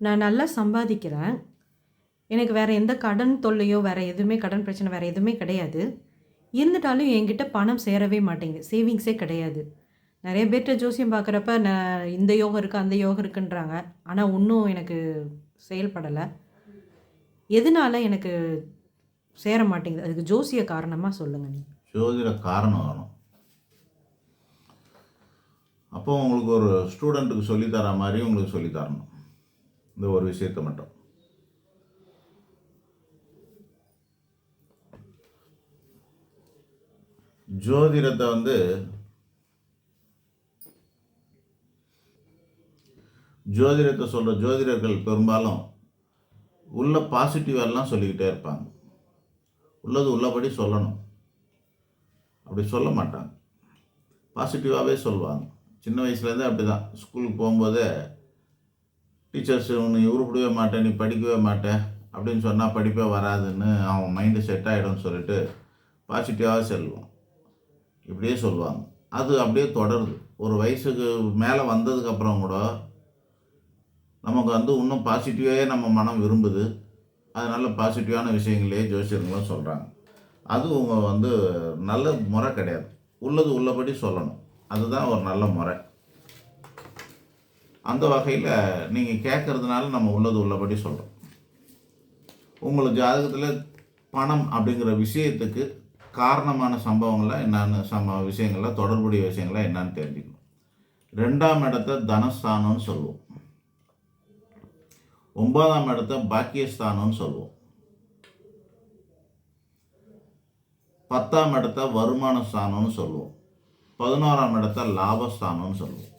நான் நல்லா சம்பாதிக்கிறேன். எனக்கு வேற எந்த கடன் தொல்லையோ, வேற எதுவுமே கடன் பிரச்சனை வேற எதுவுமே கிடையாது. இருந்துட்டாலும் என்கிட்ட பணம் சேரவே மாட்டேங்குது. சேவிங்ஸே கிடையாது. நெறைய பேர்ட்ட ஜோசியம் பார்க்குறப்ப இந்த யோகம் இருக்கு, அந்த யோகம் இருக்குன்றாங்க. ஆனா ஒண்ணும் எனக்கு செயல்படல. எதனால எனக்கு சேர மாட்டேங்குது? அதுக்கு ஜோசிய காரணமா சொல்லுங்க நீங்க. ஜோதிட காரணம் வேணும். அப்போ உங்களுக்கு ஒரு ஸ்டூடெண்ட்டுக்கு சொல்லித்தர மாதிரி உங்களுக்கு சொல்லித்தரணும். இந்த ஒரு விஷயத்தை மட்டும். ஜோதிடத்தை ஜோதிடத்தை சொல்கிற ஜோதிடர்கள் பெரும்பாலும் உள்ள பாசிட்டிவ் எல்லாம் சொல்லிக்கிட்டே இருப்பாங்க. உள்ளது உள்ளபடி சொல்லணும். அப்படி சொல்ல மாட்டாங்க. பாசிட்டிவாகவே சொல்லுவாங்க. சின்ன வயசுலேருந்தே அப்படி தான். ஸ்கூலுக்கு போகும்போதே டீச்சர்ஸ் நீ உருப்படவே மாட்டேன், நீ படிக்கவே மாட்டேன் அப்படின்னு சொன்னால் படிப்பே வராதுன்னு அவன் மைண்டு செட் ஆகிடும்னு சொல்லிட்டு பாசிட்டிவாக சொல்லுவான். இப்படியே சொல்லுவாங்க. அது அப்படியே தொடருது. ஒரு வயசுக்கு மேலே வந்ததுக்கப்புறம் கூட நமக்கு இன்னும் பாசிட்டிவே நம்ம மனம் விரும்புது. அதனால் பாசிட்டிவான விஷயங்களே ஜோசியர்களும் சொல்கிறாங்க. அது உங்க நல்ல முறை கிடையாது. உள்ளது உள்ளபடி சொல்லணும். அதுதான் ஒரு நல்ல முறை. அந்த வகையில் நீங்கள் கேட்குறதுனால நம்ம உள்ளது உள்ளபடி சொல்கிறோம். உங்களுக்கு ஜாதகத்தில் பணம் அப்படிங்கிற விஷயத்துக்கு காரணமான சம்பவங்கள்லாம் என்னென்னு விஷயங்கள்லாம் தொடர்புடைய விஷயங்கள்லாம் என்னன்னு தெரிஞ்சுக்கணும். 2ஆம் இடத்தை தனஸ்தானம்னு சொல்லுவோம். 9ஆம் இடத்தை பாக்கியஸ்தானம்னு சொல்லுவோம். 10ஆம் இடத்தை வருமான ஸ்தானம்னு சொல்லுவோம். 11ஆம் இடத்தை லாபஸ்தானம்னு சொல்லுவோம்.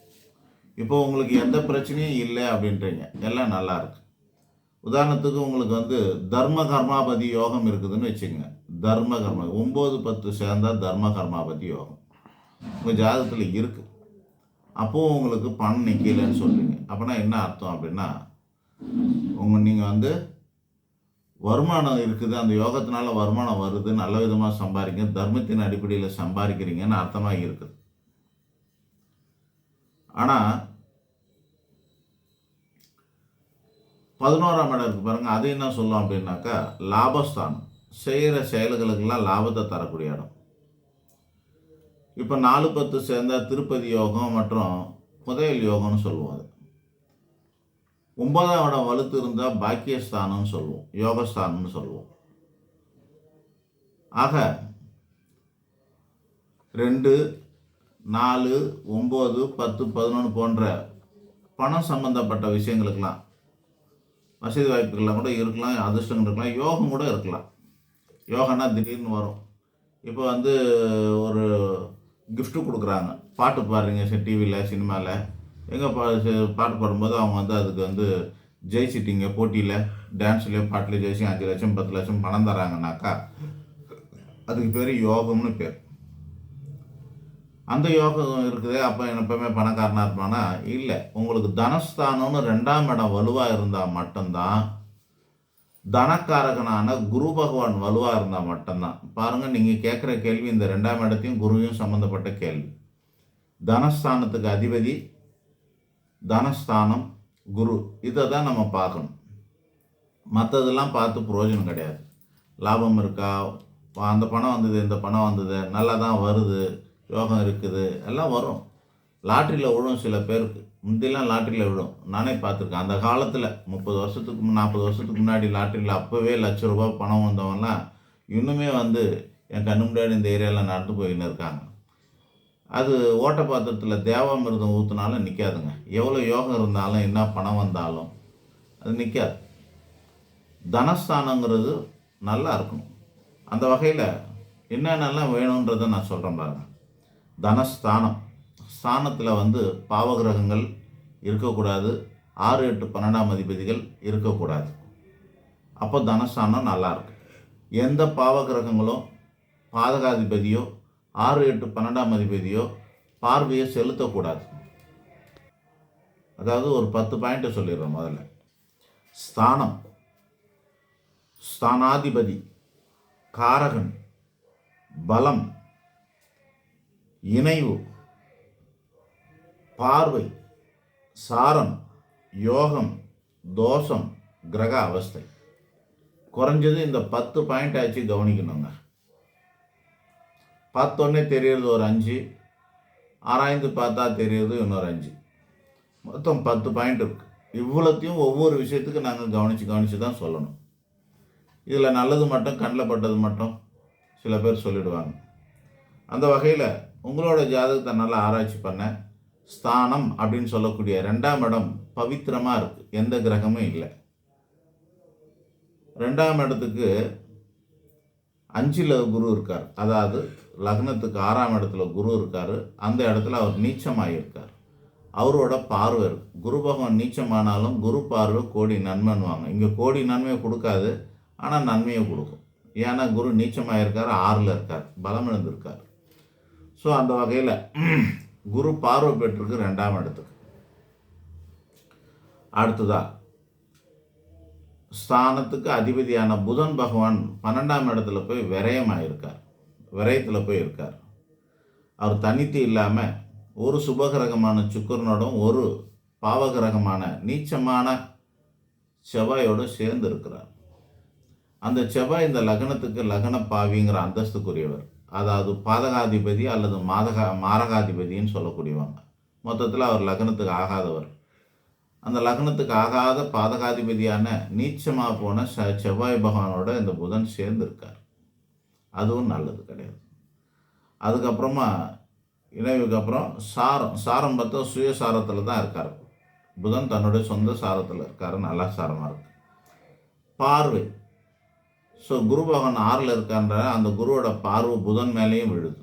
இப்போ உங்களுக்கு எந்த பிரச்சனையும் இல்லை அப்படின்றீங்க, எல்லாம் நல்லா இருக்கு. உதாரணத்துக்கு உங்களுக்கு தர்ம கர்மாபதி யோகம் இருக்குதுன்னு வச்சுக்கோங்க. தர்ம கர்மா 9, 10 சேர்ந்தா தர்ம கர்மாபதி யோகம் உங்கள் ஜாதகத்தில் இருக்குது. அப்போது உங்களுக்கு பணம் நிற்கலைன்னு சொல்கிறீங்க. அப்படின்னா என்ன அர்த்தம் அப்படின்னா, நீங்கள் வருமானம் இருக்குது, அந்த யோகத்தினால வருமானம் வருது, நல்ல விதமாக சம்பாதிக்க, தர்மத்தின் அடிப்படையில் சம்பாதிக்கிறீங்கன்னு அர்த்தமாக இருக்குது. ஆனால் 11ஆம் இடம் இருக்குது பாருங்கள், அது என்ன சொல்லும் அப்படின்னாக்கா லாபஸ்தானம். செய்கிற செயல்களுக்கெல்லாம் லாபத்தை தரக்கூடிய இடம். இப்போ 4, 10 சேர்ந்தால் திருப்பதி யோகம் மற்றும் புதையல் யோகம்னு சொல்லுவோம். அது 9ஆம் இடம் வலுத்து இருந்தால் பாக்கியஸ்தானம்னு சொல்லுவோம், யோகஸ்தானம்னு சொல்லுவோம். ஆக 2, 4, 9, 10, 11 போன்ற பணம் சம்பந்தப்பட்ட விஷயங்களுக்கெல்லாம் வசதி வாய்ப்புகள்லாம் கூட இருக்கலாம், அதிர்ஷ்டங்கள் இருக்கலாம், யோகம் கூட இருக்கலாம். யோகம்னா திடீர்னு வரும். இப்போ ஒரு கிஃப்ட்டு கொடுக்குறாங்க, பாட்டு பாடுறீங்க டிவியில் சினிமாவில், எங்கே பாட்டு பாடும்போது அவங்க அதுக்கு ஜெயிச்சிட்டிங்க போட்டியில், டான்ஸ்லேயோ பாட்டில் ஜெயிச்சு 5 லட்சம் 10 லட்சம் பணம் தராங்கனாக்கா அதுக்கு பேர் யோகம்னு பேர். அந்த யோகம் இருக்குது. அப்போ எப்பவுமே பணக்காரனாக இருப்பானா? இல்லை. உங்களுக்கு தனஸ்தானம்னு 2ஆம் இடம் வலுவாக இருந்தால் மட்டும்தான், தனக்காரகனான குரு பகவான் வலுவாக இருந்தால் மட்டும்தான். பாருங்கள், நீங்கள் கேட்குற கேள்வி இந்த 2ஆம் இடத்தையும் குருவையும் சம்மந்தப்பட்ட கேள்வி. தனஸ்தானத்துக்கு அதிபதி, தனஸ்தானம், குரு, இதை தான் நம்ம பார்க்கணும். மற்றதெல்லாம் பார்த்து பிரயோஜனம் கிடையாது. லாபம் இருக்கா, அந்த பணம் வந்தது, இந்த பணம் வந்தது, நல்லா தான் வருது, யோகம் இருக்குது, எல்லாம் வரும். லாட்ரியில் விழும் சில பேருக்கு. முந்திலாம் லாட்ரியில் விழும், நானே பார்த்துருக்கேன். அந்த காலத்தில் 30 வருஷத்துக்கு 40 வருஷத்துக்கு முன்னாடி லாட்ரியில் அப்போவே ₹1,00,000 பணம் வந்தவங்கலாம் இன்னுமே என் கண்ணு முன்னாடி இந்த ஏரியாவில் நடந்து போயின்னு இருக்காங்க. அது ஓட்ட பாத்திரத்தில் தேவாமிர்தம் ஊற்றினாலும் நிற்காதுங்க. எவ்வளோ யோகம் இருந்தாலும் என்ன பணம் வந்தாலும் அது நிற்காது. தனஸ்தானங்கிறது நல்லா இருக்கணும். அந்த வகையில் என்னென்னலாம் வேணுன்றதை நான் சொல்கிறேன் பாருங்கள். தனஸ்தானம், ஸ்தானத்தில் பாவகிரகங்கள் இருக்கக்கூடாது, 6, 8, 12ஆம் அதிபதிகள் இருக்கக்கூடாது. அப்போ தனஸ்தானம் நல்லாயிருக்கு. எந்த பாவகிரகங்களும் பாதகாதிபதியோ 6, 8, 12ஆம் அதிபதியோ பார்வையை செலுத்தக்கூடாது. அதாவது ஒரு 10 பாயிண்ட்டை சொல்லிடுறோம். முதல்ல ஸ்தானம், ஸ்தானாதிபதி, காரகன், பலம், இணைவு, பார்வை, சாரம், யோகம், தோஷம், கிரக அவஸ்தை. குறைஞ்சது இந்த 10 பாயிண்ட் ஆச்சு கவனிக்கணுங்க. பார்த்தோன்னே தெரியறது ஒரு 5, ஆராய்ந்து பார்த்தா தெரியறது இன்னொரு 5, மொத்தம் 10 பாயிண்ட் இருக்குது. இவ்வளோத்தையும் ஒவ்வொரு விஷயத்துக்கு நாங்கள் கவனித்து தான் சொல்லணும். இதில் நல்லது மட்டும் கண்ணில் பட்டது மட்டும் சில பேர் சொல்லிடுவாங்க. அந்த வகையில் உங்களோட ஜாதகத்தை நல்லா ஆராய்ச்சி பண்ண, ஸ்தானம் அப்படின்னு சொல்லக்கூடிய 2ஆம் இடம் பவித்திரமாக இருக்குது, எந்த கிரகமும் இல்லை. 2ஆம் இடத்துக்கு 5ல் குரு இருக்கார், அதாவது லக்னத்துக்கு 6ஆம் இடத்துல குரு இருக்கார். அந்த இடத்துல அவர் நீச்சமாக இருக்கார், அவரோட பார்வை இருக்கு. குரு பகவான் நீச்சமானாலும் குரு பார்வை கோடி நன்மைன்னுவாங்க. இங்கே கோடி நன்மையை கொடுக்காது, ஆனால் நன்மையை கொடுக்கும். ஏன்னா குரு நீச்சமாக இருக்கார், 6ல் இருக்கார், பலம் இழந்திருக்கார். ஸோ அந்த வகையில் குரு பார்வை பெற்றிருக்கு 2ஆம் இடத்துக்கு. அடுத்ததா ஸ்தானத்துக்கு அதிபதியான புதன் பகவான் 12ஆம் இடத்துல போய் விரயத்தில் போய் இருக்கார். அவர் தனித்து இல்லாமல் ஒரு சுபகிரகமான சுக்கிரனோடும் ஒரு பாவகிரகமான நீச்சமான செவ்வாயோடு சேர்ந்து இருக்கிறார். அந்த செவ்வாய் இந்த லக்னத்துக்கு லக்ன பாவிங்கிற அந்தஸ்துக்குரியவர், அதாவது பாதகாதிபதி அல்லது மாரகாதிபதின்னு சொல்லக்கூடியவங்க. மொத்தத்தில் அவர் லக்னத்துக்கு ஆகாதவர். அந்த லக்னத்துக்கு ஆகாத பாதகாதிபதியான நீச்சமாக போன செவ்வாய் பகவானோட இந்த புதன் சேர்ந்து இருக்கார். அதுவும் நல்லது கிடையாது. அதுக்கப்புறமா இணைவுக்கு அப்புறம் சாரம் பார்த்தா சுயசாரத்தில் தான் இருக்கார். புதன் தன்னுடைய சொந்த சாரத்தில் இருக்கார், நல்லா சாரமாக இருக்கு. பார்வை, ஸோ குரு பகவான் 6ல் இருக்கான்ற அந்த குருவோட பார்வை புதன் மேலேயும் விழுது.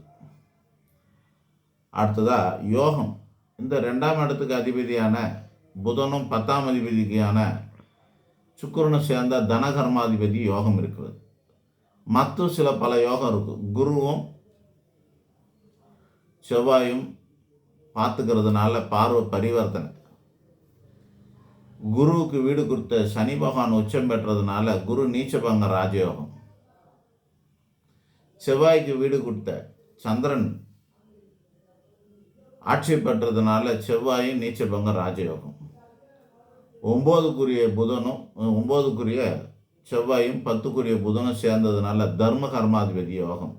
அடுத்ததா யோகம், இந்த 2ஆம் இடத்துக்கு அதிபதியான புதனும் 10ஆம் அதிபதிக்கான சுக்கிரனும் சேர்ந்த தனகர்மாதிபதி யோகம் இருக்கிறது. மற்ற சில பல யோகம் இருக்குது. குருவும் செவ்வாயும் பார்த்துக்கிறதுனால பார்வை பரிவர்த்தனை. குருவுக்கு வீடு கொடுத்த சனி பகவான் உச்சம் பெற்றதுனால குரு நீச்சபங்க ராஜயோகம். செவ்வாய்க்கு வீடு கொடுத்த சந்திரன் ஆட்சி பெற்றதுனால செவ்வாயும் நீச்சபங்க ராஜயோகம். 9க்குரிய புதனும் 9க்குரிய செவ்வாயும் 10க்குரிய புதனும் சேர்ந்ததுனால தர்ம கர்மாதிபதி யோகம்.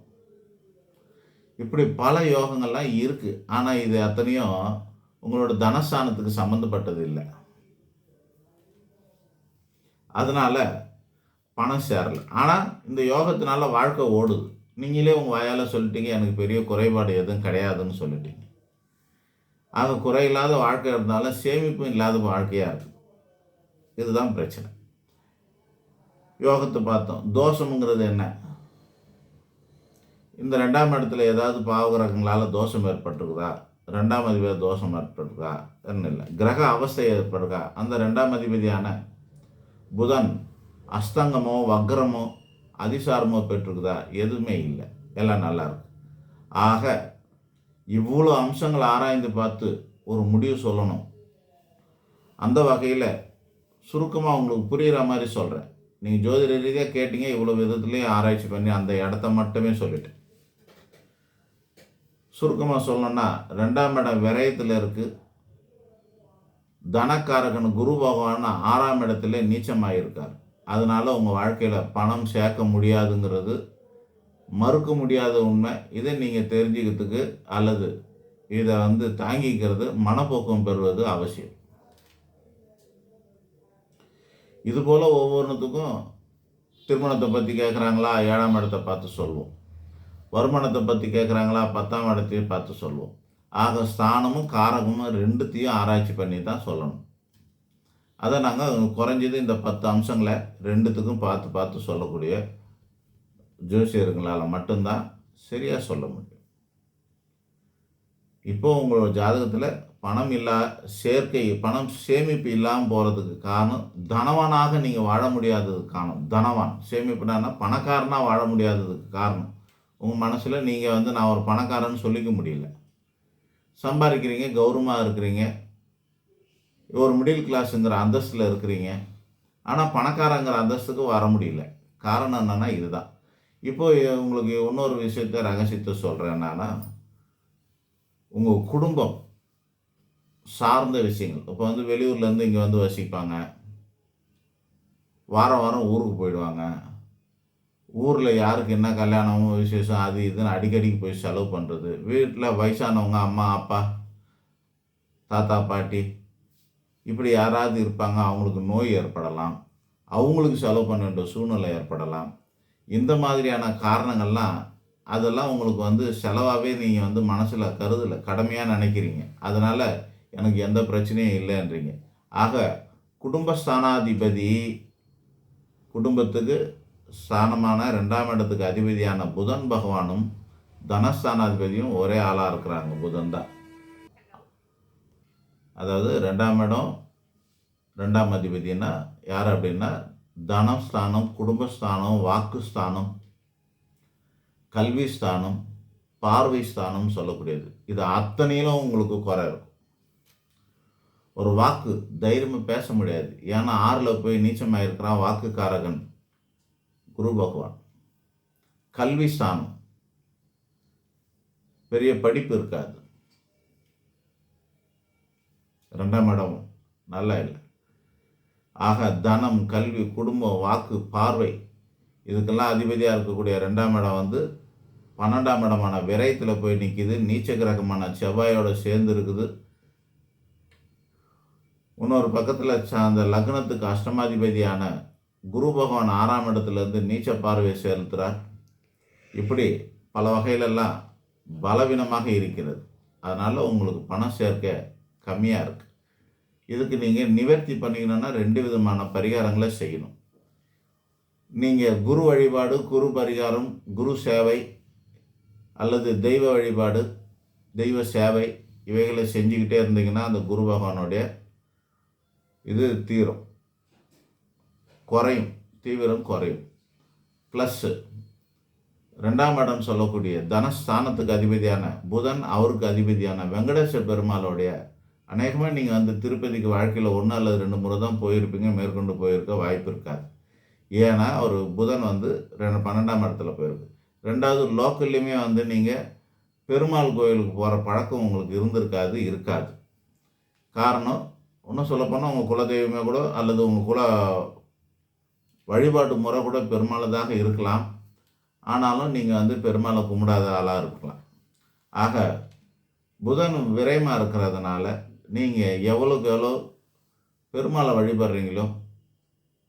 இப்படி பல யோகங்கள்லாம் இருக்குது. ஆனால் இது அத்தனையும் உங்களோட தனஸ்தானத்துக்கு சம்மந்தப்பட்டது இல்லை. அதனால் பணம் சேரலை. ஆனால் இந்த யோகத்தினால வாழ்க்கை ஓடுது. நீங்களே உங்கள் வாயால் சொல்லிட்டீங்க, எனக்கு பெரிய குறைபாடு எதுவும் கிடையாதுன்னு சொல்லிட்டீங்க. ஆக குறையில்லாத வாழ்க்கை இருந்தாலும் சேமிப்பும் இல்லாத வாழ்க்கையாக இருக்குது. இதுதான் பிரச்சனை. யோகத்தை பார்த்தோம். தோஷம்ங்கிறது என்ன? இந்த 2ஆம் இடத்துல ஏதாவது பாவகிரகங்களால் தோஷம் ஏற்பட்டிருக்குதா? 2ஆம் அதிபதி தோஷம் ஏற்பட்டிருக்கா? இல்லை. கிரக அவஸ்தை ஏற்பட்டிருக்கா? அந்த 2ஆம் அதிபதியான புதன் அஸ்தங்கமோ வக்ரமோ அதிசாரமோ பெற்றிருக்குதா? எதுவுமே இல்லை, எல்லாம் நல்லா இருக்கு. ஆக இவ்வளோ அம்சங்களை ஆராய்ந்து பார்த்து ஒரு முடிவு சொல்லணும். அந்த வகையில் சுருக்கமாக உங்களுக்கு புரிகிற மாதிரி சொல்கிறேன். நீங்கள் ஜோதிட ரீதியாக கேட்டீங்க, இவ்வளோ விதத்துலேயும் ஆராய்ச்சி பண்ணி அந்த இடத்த மட்டுமே சொல்லிட்டேன். சுருக்கமாக சொல்லணும்னா 2ஆம் இடம் விரயத்தில் இருக்குது. தனக்காரகன் குரு பகவான் 6ஆம் இடத்துல நீச்சமாக இருக்கார். அதனால் உங்கள் வாழ்க்கையில் பணம் சேர்க்க முடியாதுங்கிறது மறுக்க முடியாத உண்மை. இதை நீங்கள் தெரிஞ்சுக்கிறதுக்கு அல்லது இதை தாங்கிக்கிறது, மனப்போக்கம் பெறுவது அவசியம். இதுபோல் ஒவ்வொன்றுத்துக்கும் திருமணத்தை பற்றி கேட்குறாங்களா, 7ஆம் இடத்தை பார்த்து சொல்வோம். வருமானத்தை பற்றி கேட்குறாங்களா, 10ஆம் இடத்தையும் பார்த்து சொல்வோம். ஆக ஸ்தானமும் காரகமும் ரெண்டுத்தையும் ஆராய்ச்சி பண்ணி தான் சொல்லணும். அதை நாங்கள் குறைஞ்சது இந்த 10 அம்சங்களை ரெண்டுத்துக்கும் பார்த்து சொல்லக்கூடிய ஜோசியர்களால் மட்டும்தான் சரியாக சொல்ல முடியும். இப்போது உங்களோட ஜாதகத்தில் பணம் சேமிப்பு இல்லாமல் போகிறதுக்கு காரணம், தனவானாக நீங்கள் வாழ முடியாததுக்கு காரணம். தனவான் சேமிப்புனா பணக்காரனாக வாழ முடியாததுக்கு காரணம், உங்கள் மனசில் நீங்கள் நான் ஒரு பணக்காரன்னு சொல்லிக்க முடியல. சம்பாதிக்கிறீங்க, கௌரவமாக இருக்கிறீங்க, ஒரு மிடில் கிளாஸுங்கிற அந்தஸ்தில் இருக்கிறீங்க, ஆனால் பணக்காரங்கிற அந்தஸ்துக்கு வர முடியல. காரணம் என்னென்னா இதுதான். இப்போது உங்களுக்கு இன்னொரு ரகசியத்தை சொல்கிறேன். என்னன்னா, உங்கள் குடும்பம் சார்ந்த விஷயங்கள். இப்போ வெளியூர்லேருந்து இங்கே வசிப்பாங்க, வாரம் வாரம் ஊருக்கு போயிடுவாங்க. ஊரில் யாருக்கு என்ன கல்யாணமோ விசேஷம் அது இதுன்னு அடிக்கடிக்கு போய் செலவு பண்ணுறது. வீட்டில் வயசானவங்க அம்மா அப்பா தாத்தா பாட்டி இப்படி யாராவது இருப்பாங்க, அவங்களுக்கு நோய் ஏற்படலாம், அவங்களுக்கு செலவு பண்ண வேண்டிய சூழ்நிலை ஏற்படலாம். இந்த மாதிரியான காரணங்கள்லாம் அதெல்லாம் உங்களுக்கு வந்து செலவாகவே நீங்கள் வந்து மனசில் கருதலை, கடமையாக நினைக்கிறீங்க. அதனால் எனக்கு எந்த பிரச்சனையும் இல்லைன்றீங்க. ஆக குடும்பஸ்தானாதிபதி குடும்பத்துக்கு ஸ்தானமான 2ஆம் இடத்துக்கு அதிபதியான புதன் பகவானும் தனஸ்தானாதிபதியும் ஒரே ஆளாக இருக்கிறாங்க. புதன் தான், அதாவது 2ஆம் இடம் 2ஆம் அதிபதினா யார் அப்படின்னா தனம் ஸ்தானம், குடும்பஸ்தானம், வாக்கு ஸ்தானம், கல்வி ஸ்தானம், பார்வை ஸ்தானம் சொல்லக்கூடியது. இது அத்தனையிலும் உங்களுக்கு குறை இருக்கும். ஒரு வாக்கு தைரியமாக பேச முடியாது. ஏன்னா 6ல் போய் நீச்சமாக இருக்கிறான் வாக்குக்காரகன் குரு பகவான். கல்வி ஸ்தானம், பெரிய படிப்பு இருக்காது. 2ஆம் இடம் நல்லா இல்லை. ஆக தனம், கல்வி, குடும்பம், வாக்கு, பார்வை இதுக்கெல்லாம் அதிபதியாக இருக்கக்கூடிய 2ஆம் இடம் வந்து 12ஆம் இடமான விரயத்தில் போய் நிற்கிது. நீச்ச கிரகமான செவ்வாயோட சேர்ந்து இருக்குது. இன்னொரு பக்கத்தில் அந்த லக்னத்துக்கு அஷ்டமாதிபதியான குரு பகவான் 6ஆம் இடத்துலேருந்து நீச்ச பார்வையை செலுத்துகிறார். இப்படி பல வகையிலெல்லாம் பலவீனமாக இருக்கிறது. அதனால் உங்களுக்கு பணம் சேர்க்க கம்மியாக இருக்குது. இதுக்கு நீங்கள் நிவர்த்தி பண்ணிக்கணுன்னா 2 விதமான பரிகாரங்களை செய்யணும். நீங்கள் குரு வழிபாடு, குரு பரிகாரம், குரு சேவை அல்லது தெய்வ வழிபாடு, தெய்வ சேவை இவைகளை செஞ்சுக்கிட்டே இருந்தீங்கன்னா அந்த குரு பகவானுடைய இது தீரும், குறையும், தீவிரம் குறையும். ப்ளஸ்ஸு 2ஆம் இடம் சொல்லக்கூடிய தனஸ்தானத்துக்கு அதிபதியான புதன், அவருக்கு அதிபதியான வெங்கடேஸ்வர பெருமாளுடைய அநேகமாக நீங்கள் வந்து திருப்பதிக்கு வாழ்க்கையில் 1 அல்லது 2 முறை தான் போயிருப்பீங்க, மேற்கொண்டு போயிருக்க வாய்ப்பு இருக்காது. ஏன்னா ஒரு புதன் வந்து 12ஆம் இடத்துல போயிருக்கு. 2வது லோக்கல்லையுமே வந்து நீங்கள் பெருமாள் கோயிலுக்கு போகிற பழக்கம் உங்களுக்கு இருக்காது. காரணம் இன்னும் சொல்லப்போனால் உங்கள் குலதெய்வமே கூட அல்லது உங்கள் குல வழிபாட்டு முறை கூட பெருமாளதாக இருக்கலாம். ஆனாலும் நீங்கள் வந்து பெருமாளை கும்பிடாத ஆளாக இருக்கலாம். ஆக புதன் விரயமாக இருக்கிறதுனால நீங்கள் எவ்வளோக்கு எவ்வளோ பெருமாளை வழிபடுறீங்களோ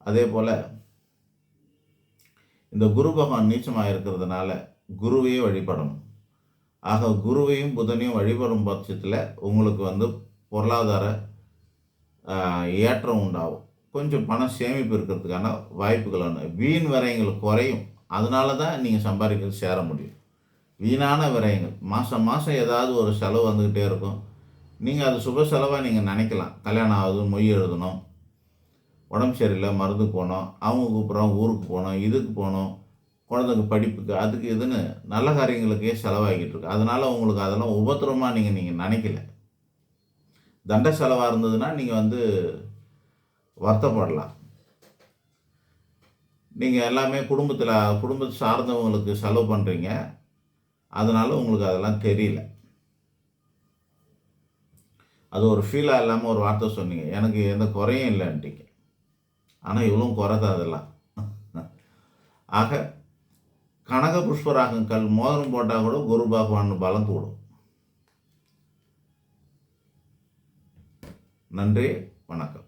அதே போல் இந்த குரு பகவான் நீச்சமாக இருக்கிறதுனால குருவையும் வழிபடணும். ஆக குருவையும் புதனையும் வழிபடும் பட்சத்தில் உங்களுக்கு வந்து பொருளாதார ஏற்றம் உண்டாகும். கொஞ்சம் பணம் சேமிப்பு இருக்கிறதுக்கான வாய்ப்புகள் வீண் விரயங்கள் குறையும். அதனால தான் நீங்கள் சம்பாதிக்கிறது சேர முடியும். வீணான விரயங்கள் மாதம் ஏதாவது ஒரு செலவு வந்துக்கிட்டே இருக்கும். நீங்கள் அது சுப செலவாக நீங்கள் நினைக்கலாம். கல்யாணம் ஆகுது, மொய் எழுதணும், உடம்பு சரியில்லை, மருந்து போகணும், அவங்க கூப்பிட்றோம், ஊருக்கு போகணும், இதுக்கு போகணும், குழந்தைங்க படிப்புக்கு, அதுக்கு இதுன்னு நல்ல காரியங்களுக்கே செலவாகிட்டு இருக்கு. அதனால் உங்களுக்கு அதெல்லாம் உபத்திரமாக நீங்கள் நினைக்கல. தண்ட செலவாக இருந்ததுன்னா நீங்கள் வந்து வருத்தப்படலாம். நீங்கள் எல்லாமே குடும்பத்தை சார்ந்தவங்களுக்கு செலவு பண்ணுறீங்க. அதனால் உங்களுக்கு அதெல்லாம் தெரியல. அது ஒரு ஃபீலாக இல்லாமல் ஒரு வார்த்தை சொன்னீங்க, எனக்கு எந்த குறையும் இல்லைன்ட்டீங்க. ஆனால் இவ்வளோ குறை தான் அதெல்லாம். ஆக கனக புஷ்பராகங்கள் மோதிரம் போட்டால் கூட குரு பகவான் பலம் கூடும். நன்றி, வணக்கம்.